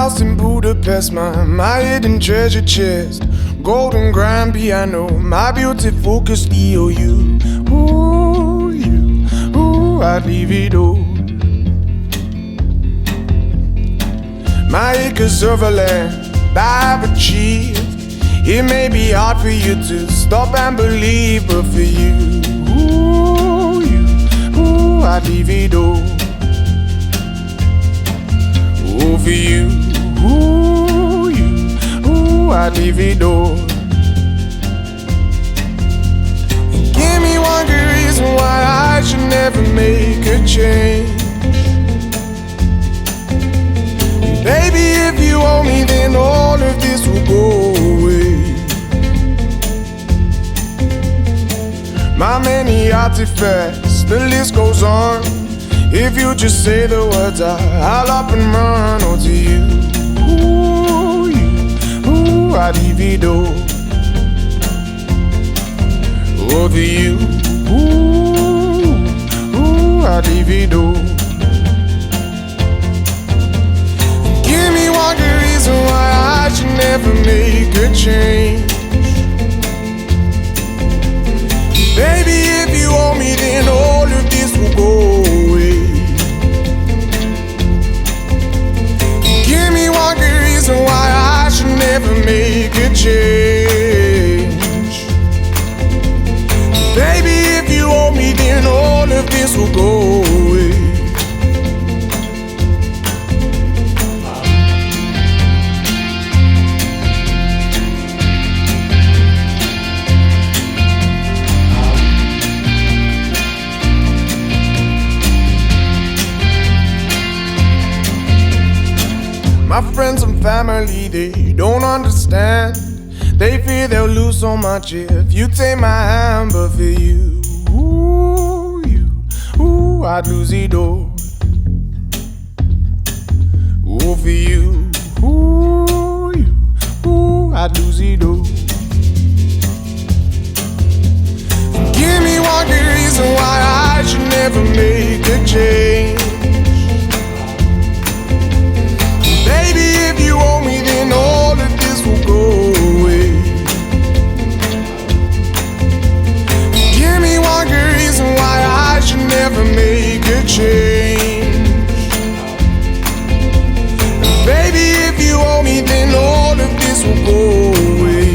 house in Budapest, my hidden treasure chest, golden grand piano, my beauty focused EOU. Ooh, you, ooh, I'd leave it all. My acres of land I've achieved. It may be hard for you to stop and believe, but for you, I'd leave it all. Oh, for you, I'd leave it all. Give me one good reason why I should never make a change. Baby, if you owe me, then all of this will go away. My many artifacts, the list goes on. If you just say the words, I'll up and run. Oh, to you, I'd leave it all. Oh, to you, I'd leave it all. Give me one good reason why I should never make a change. Baby, if you owe me, then all of this will go away. Give me one good reason why I should never make a change. Baby, if you owe me, then all of this will go away. My friends and family, they don't understand. They fear they'll lose so much if you take my hand. But for you, I'd lose it all. Oh, for you, I'd lose it all. Give me one good reason why I should never make a change. Baby, if you owe me, then all of this will go away. Give me one good reason why I should never make a change. Baby, if you owe me, then all of this will go away.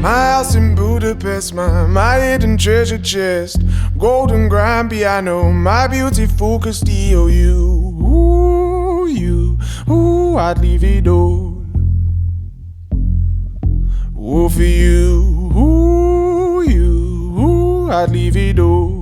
My house in Budapest, my hidden treasure chest, golden grand piano, my beauty focused EOU. I'd leave it all. Oh, for you, I'd leave it all.